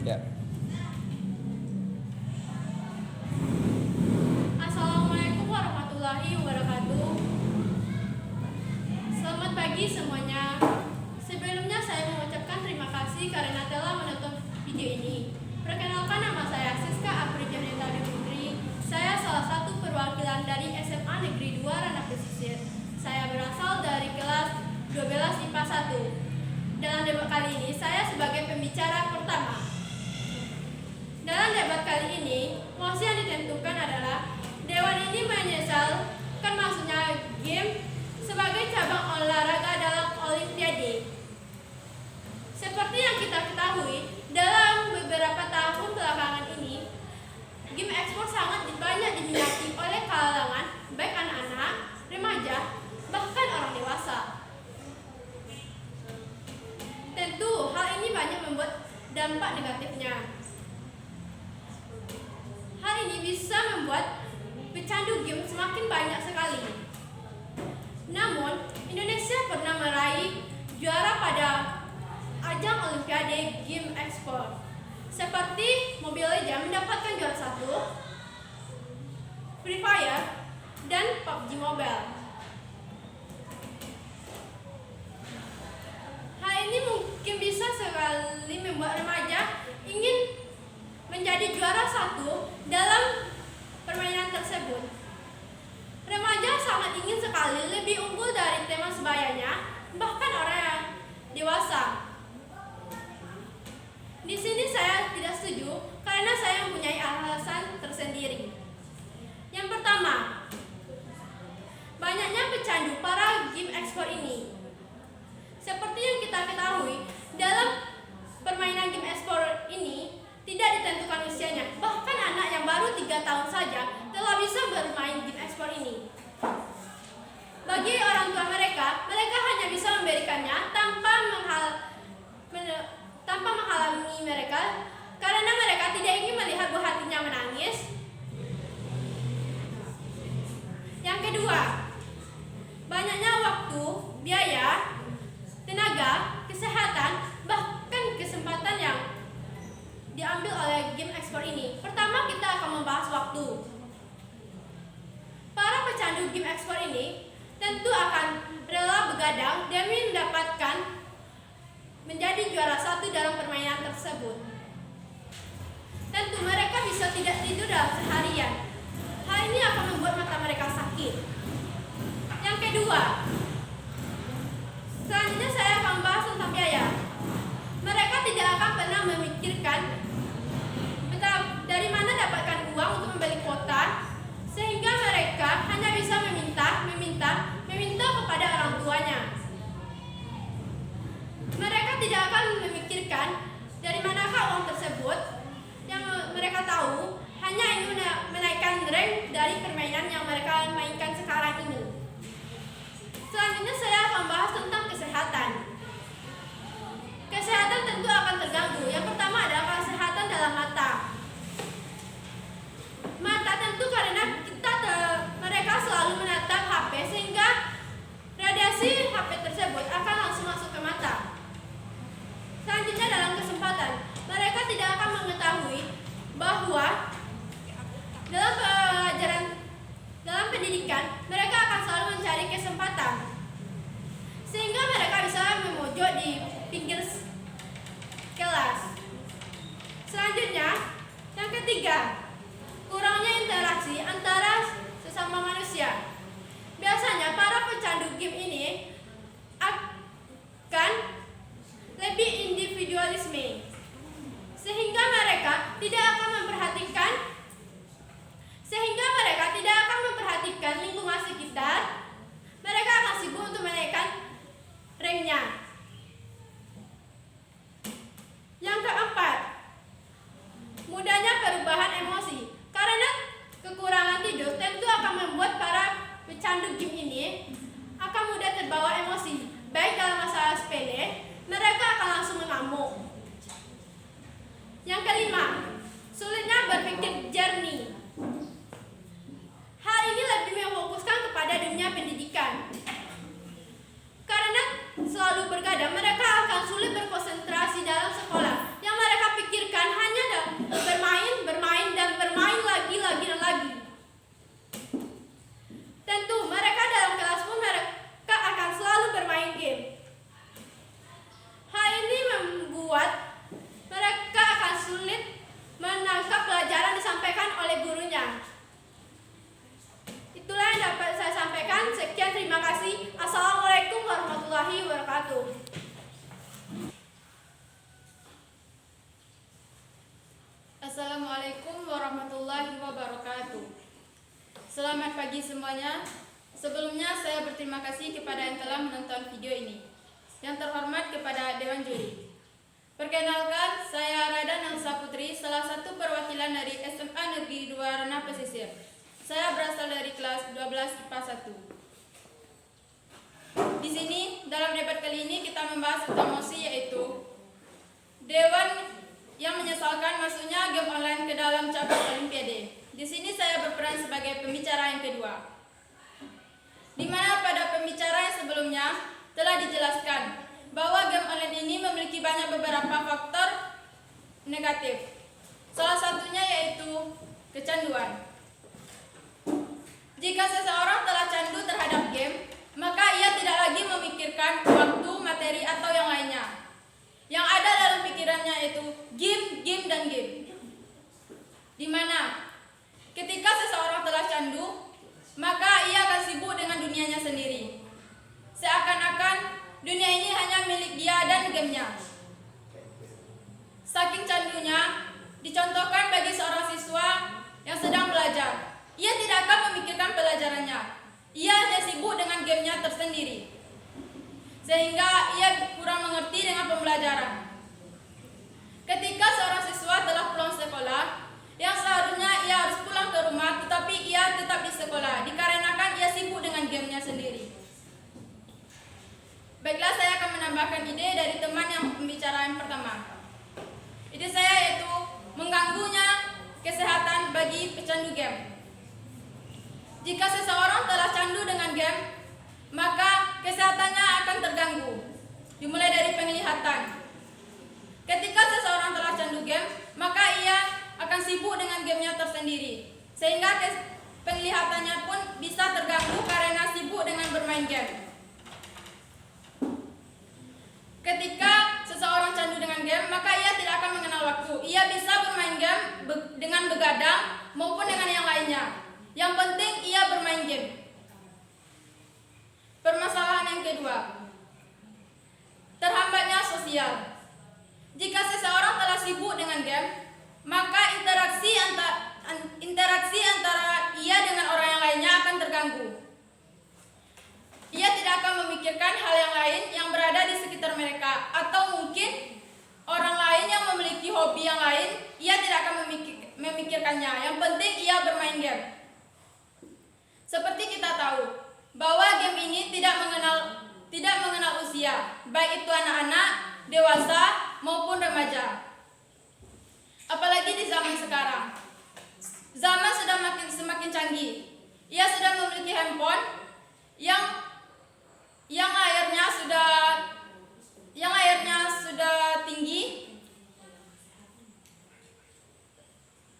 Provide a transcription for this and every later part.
Ya. Assalamualaikum warahmatullahi wabarakatuh. Selamat pagi semuanya. Sebelumnya saya mengucapkan terima kasih karena telah menonton video ini. Perkenalkan, nama saya Siska Afrijanita Putri. Saya salah satu perwakilan dari SMA Negeri 2 Ranah Pesisir. Saya berasal dari kelas 12 IPA 1. Dalam debat kali ini, saya sebagai pembicara pertama. Dalam debat kali ini, mosi yang ditentukan adalah Dewan ini menyesalkan masuknya game sebagai cabang olahraga dalam Olimpiade. Seperti yang kita ketahui, dalam beberapa tahun belakangan ini, game ekspor sangat banyak diminati oleh kalangan baik anak-anak, remaja, bahkan orang dewasa. Tentu hal ini banyak membuat dampak negatifnya. Hal ini bisa membuat pecandu game semakin banyak sekali. Namun, Indonesia pernah meraih juara pada ajang Olimpiade game ekspor. Seperti Mobile Legends mendapatkan juara 1, Free Fire, dan PUBG Mobile. Hal ini mungkin bisa sekali membuat remaja ingin menjadi juara 1 dalam permainan tersebut. Remaja sangat ingin sekali lebih unggul dari teman sebayanya, bahkan orang yang dewasa. Di sini saya tidak setuju karena saya mempunyai alasan tersendiri. Yang pertama, banyaknya pecandu para game ekspor ini. Seperti yang kita ketahui, dalam permainan game ekspor ini tidak ditentukan usianya. Bahkan anak yang baru 3 tahun saja telah bisa bermain game ekspor ini. Bagi orang tua mereka hanya bisa memberikannya tanpa menghalangi mereka karena mereka tidak ingin melihat buah hatinya menangis. Yang kedua, banyaknya waktu, biaya, tenaga, kesehatan, bahkan kesempatan yang diambil oleh game ekspor ini. Pertama, kita akan membahas waktu. Para pecandu game ekspor ini tentu akan rela begadang demi mendapatkan menjadi juara 1 dalam permainan tersebut. Tentu mereka bisa tidak tidur dalam seharian. Hal ini akan membuat mata mereka sakit. Yang kedua, selanjutnya saya akan membahas tentang biaya. Mereka tidak akan pernah memikirkan dari mana dapatkan uang untuk membeli kuota, sehingga mereka hanya bisa meminta kepada orang tuanya. Mereka tidak akan memikirkan dari manakah uang tersebut. Yang mereka tahu hanya ingin menaikkan rank dari permainan yang mereka mainkan sekarang ini. Selanjutnya saya akan membahas tentang kesehatan. Kesehatan tentu akan terganggu. Yang pertama adalah kesehatan dalam mata. Mata tentu karena mereka selalu menatap HP sehingga radiasi HP tersebut akan langsung masuk ke mata. Selanjutnya dalam kesempatan, mereka tidak akan mengetahui bahwa dalam pendidikan mereka akan selalu mencari kesempatan sehingga mereka bisa memojok di pinggir kelas. Selanjutnya, yang ketiga, kurangnya interaksi antara sesama manusia. Biasanya para pecandu game ini akan lebih individualisme, sehingga mereka tidak akan memperhatikan lingkungan sekitar. Mereka akan sibuk untuk menaikkan ranknya. Yang keempat, mudahnya perubahan emosi. Karena kekurangan tidur tentu akan membuat para pecandu game ini akan mudah terbawa emosi, baik dalam masalah sepele Assalamualaikum warahmatullahi wabarakatuh. Selamat pagi semuanya. Sebelumnya saya berterima kasih kepada yang telah menonton video ini. Yang terhormat kepada Dewan Juri. Perkenalkan, saya Rada Nalsa Putri, salah satu perwakilan dari SMA Negeri 2 Ranah Pesisir. Saya berasal dari kelas 12 IPA 1. Di sini, dalam debat kali ini kita membahas tentang mosi, yaitu Dewan yang menyesalkan masuknya game online ke dalam cabang Olimpiade. Di sini saya berperan sebagai pembicara yang kedua. Di mana pada pembicara yang sebelumnya telah dijelaskan bahwa game online ini memiliki banyak beberapa faktor negatif. Salah satunya yaitu kecanduan. Jika seseorang telah candu terhadap game, maka ia tidak lagi memikirkan waktu, materi, atau yang lainnya. Yang ada dalam pikirannya yaitu game, dan game. Di mana ketika seseorang telah candu, maka ia akan sibuk dengan dunianya sendiri. Seakan-akan dunia ini hanya milik dia dan gamenya. Saking candunya, dicontohkan bagi seorang siswa yang sedang belajar. Ia tidak akan memikirkan pelajarannya. Ia hanya sibuk dengan gamenya tersendiri. Sehingga ia kurang mengerti dengan pembelajaran. Ketika seorang siswa telah pulang sekolah, yang seharusnya ia harus pulang ke rumah, tetapi ia tetap di sekolah, dikarenakan ia sibuk dengan gamenya sendiri. Baiklah, saya akan menambahkan ide dari teman yang pembicaraan pertama. Ide saya yaitu mengganggunya kesehatan bagi pecandu game. Jika seseorang telah candu dengan game, maka kesehatannya akan terganggu. Dimulai dari penglihatan. Ketika seseorang telah candu game, maka ia akan sibuk dengan gamenya tersendiri, sehingga penglihatannya pun bisa terganggu karena sibuk dengan bermain game. Ketika seseorang candu dengan game, maka ia tidak akan mengenal waktu. Ia bisa bermain game dengan begadang maupun dengan yang lainnya. Yang penting ia bermain game. Permasalahan yang kedua, terhambatnya sosial. Jika seseorang telah sibuk dengan game, maka interaksi antara ia dengan orang yang lainnya akan terganggu. Ia tidak akan memikirkan hal yang lain yang berada di sekitar mereka, atau mungkin orang lain yang memiliki hobi yang lain, ia tidak akan memikirkannya. Yang penting ia bermain game. Seperti kita tahu bahwa game ini tidak mengenal usia, baik itu anak-anak, dewasa maupun remaja. Apalagi di zaman sekarang. Zaman sudah semakin canggih. Ia sudah memiliki handphone yang layarnya sudah tinggi.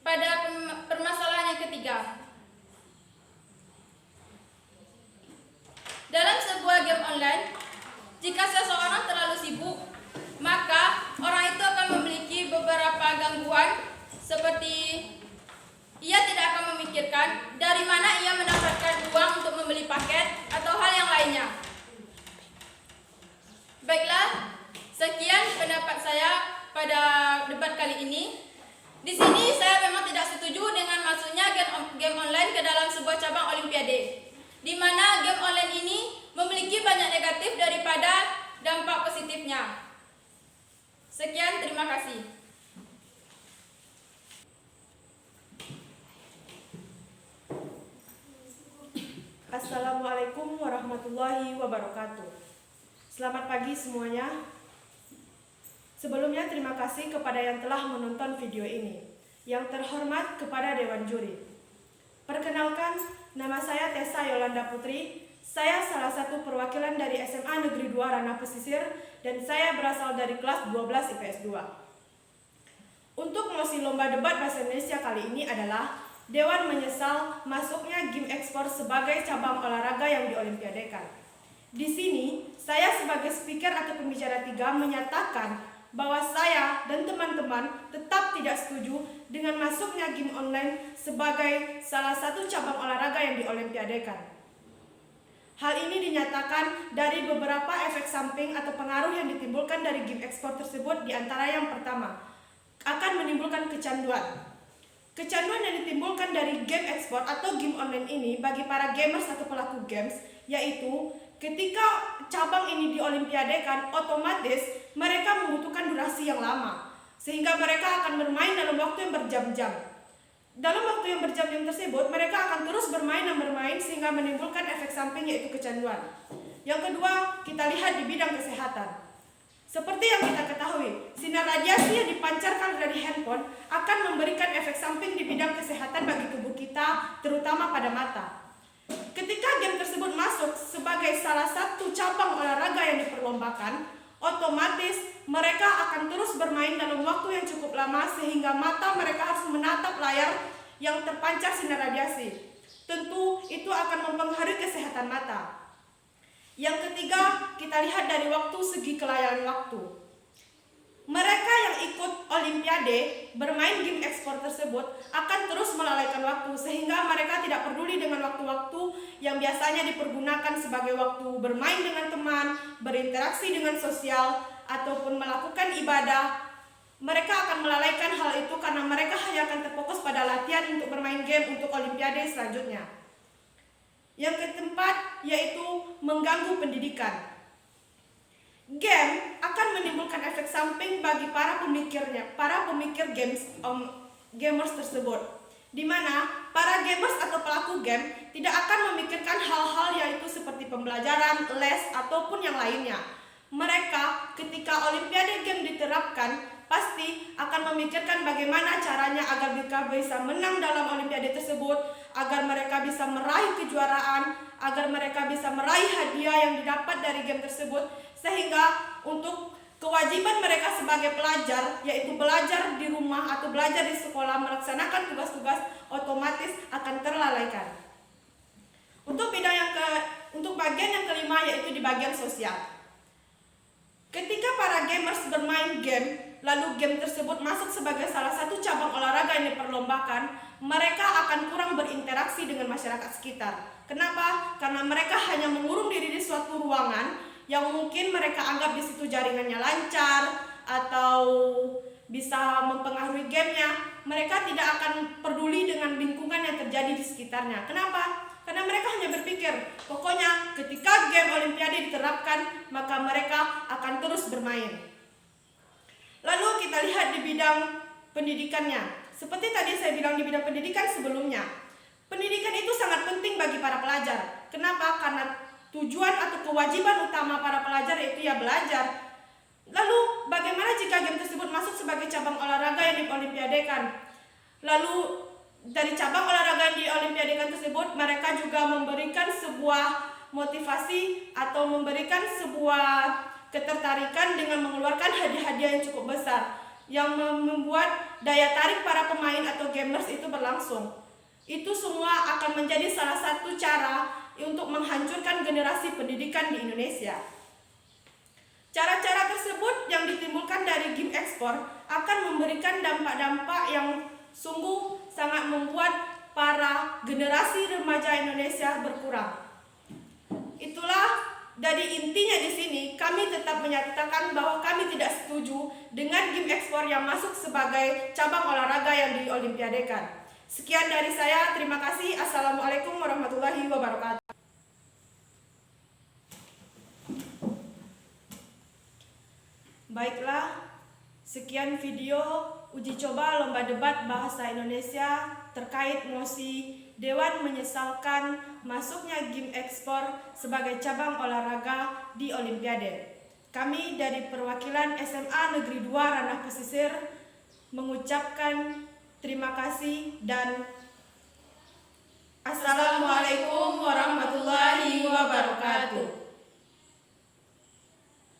Pada permasalahan yang ketiga, dalam sebuah game online, jika seseorang terlalu sibuk, maka orang itu akan memiliki beberapa gangguan, seperti ia tidak akan memikirkan dari mana ia mendapatkan uang untuk membeli paket atau hal yang lainnya. Baiklah, sekian pendapat saya pada debat kali ini. Di sini saya memang tidak setuju dengan masuknya game online ke dalam sebuah cabang Olimpiade, di mana game online ini memiliki banyak negatif daripada dampak positifnya. Sekian, terima kasih. Assalamualaikum warahmatullahi wabarakatuh. Selamat pagi semuanya. Sebelumnya terima kasih kepada yang telah menonton video ini. Yang terhormat kepada Dewan Juri. Perkenalkan, nama saya Tessa Yolanda Putri. Saya salah satu perwakilan dari SMA Negeri 2 Ranah Pesisir dan saya berasal dari kelas 12 IPS 2. Untuk mosi lomba debat bahasa Indonesia kali ini adalah Dewan menyesal masuknya game ekspor sebagai cabang olahraga yang diolimpiadekan. Di sini, saya sebagai speaker atau pembicara 3 menyatakan bahwa saya dan teman-teman tetap tidak setuju dengan masuknya game online sebagai salah satu cabang olahraga yang diolimpiadekan. Hal ini dinyatakan dari beberapa efek samping atau pengaruh yang ditimbulkan dari game ekspor tersebut, di antara yang pertama, akan menimbulkan kecanduan. Kecanduan yang ditimbulkan dari game ekspor atau game online ini bagi para gamers atau pelaku games, yaitu ketika cabang ini diolimpiadekan, otomatis mereka membutuhkan durasi yang lama, sehingga mereka akan bermain dalam waktu yang berjam-jam. Dalam waktu yang berjam-jam tersebut, mereka akan terus bermain dan bermain sehingga menimbulkan efek samping yaitu kecanduan. Yang kedua, kita lihat di bidang kesehatan. Seperti yang kita ketahui, sinar radiasi yang dipancarkan dari handphone akan memberikan efek samping di bidang kesehatan bagi tubuh kita, terutama pada mata. Ketika game tersebut masuk sebagai salah satu cabang olahraga yang diperlombakan, otomatis mereka akan terus bermain dalam waktu yang cukup lama sehingga mata mereka harus menatap layar yang terpancar sinar radiasi. Tentu itu akan mempengaruhi kesehatan mata. Yang ketiga, kita lihat dari segi kelayakan waktu. Mereka yang ikut olimpiade bermain game ekspor tersebut akan terus melalaikan waktu sehingga mereka tidak peduli dengan waktu-waktu yang biasanya dipergunakan sebagai waktu bermain dengan teman, berinteraksi dengan sosial, ataupun melakukan ibadah. Mereka akan melalaikan hal itu karena mereka hanya akan terfokus pada latihan untuk bermain game untuk olimpiade selanjutnya. Yang keempat yaitu mengganggu pendidikan. Game akan menimbulkan efek samping bagi para pemikir gamers tersebut, di mana para gamers atau pelaku game tidak akan memikirkan hal-hal yaitu seperti pembelajaran, les, ataupun yang lainnya. Mereka ketika olimpiade game diterapkan pasti akan memikirkan bagaimana caranya agar mereka bisa menang dalam olimpiade tersebut, agar mereka bisa meraih kejuaraan, agar mereka bisa meraih hadiah yang didapat dari game tersebut, sehingga untuk kewajiban mereka sebagai pelajar, yaitu belajar di rumah atau belajar di sekolah, melaksanakan tugas-tugas, otomatis akan terlalaikan. Untuk bagian yang kelima yaitu di bagian sosial. Ketika para gamers bermain game, lalu game tersebut masuk sebagai salah satu cabang olahraga yang diperlombakan, mereka akan kurang berinteraksi dengan masyarakat sekitar. Kenapa? Karena mereka hanya mengurung diri di suatu ruangan yang mungkin mereka anggap di situ jaringannya lancar atau bisa mempengaruhi gamenya. Mereka tidak akan peduli dengan lingkungan yang terjadi di sekitarnya. Kenapa? Karena mereka hanya berpikir, pokoknya ketika game olimpiade diterapkan, maka mereka akan terus bermain. Lalu kita lihat di bidang pendidikannya. Seperti tadi saya bilang di bidang pendidikan sebelumnya, pendidikan itu sangat penting bagi para pelajar. Kenapa? Karena tujuan atau kewajiban utama para pelajar yaitu ya belajar. Lalu bagaimana jika game tersebut masuk sebagai cabang olahraga yang diolimpiadekan? Lalu dari cabang olahraga yang diolimpiadekan tersebut, mereka juga memberikan sebuah motivasi atau memberikan sebuah ketertarikan dengan mengeluarkan hadiah-hadiah yang cukup besar, yang membuat daya tarik para pemain atau gamers itu berlangsung. Itu semua akan menjadi salah satu cara untuk menghancurkan generasi pendidikan di Indonesia. Cara-cara tersebut yang ditimbulkan dari game ekspor akan memberikan dampak-dampak yang sungguh sangat membuat para generasi remaja Indonesia berkurang. Itulah dari intinya di sini kami tetap menyatakan bahwa kami tidak setuju dengan game ekspor yang masuk sebagai cabang olahraga yang diolimpiadekan. Sekian dari saya, terima kasih. Assalamualaikum warahmatullahi wabarakatuh. Baiklah, sekian video uji coba lomba debat bahasa Indonesia terkait mosi Dewan menyesalkan masuknya game ekspor sebagai cabang olahraga di Olimpiade. Kami dari perwakilan SMA Negeri 2 Ranah Pesisir mengucapkan terima kasih dan Assalamualaikum warahmatullahi wabarakatuh.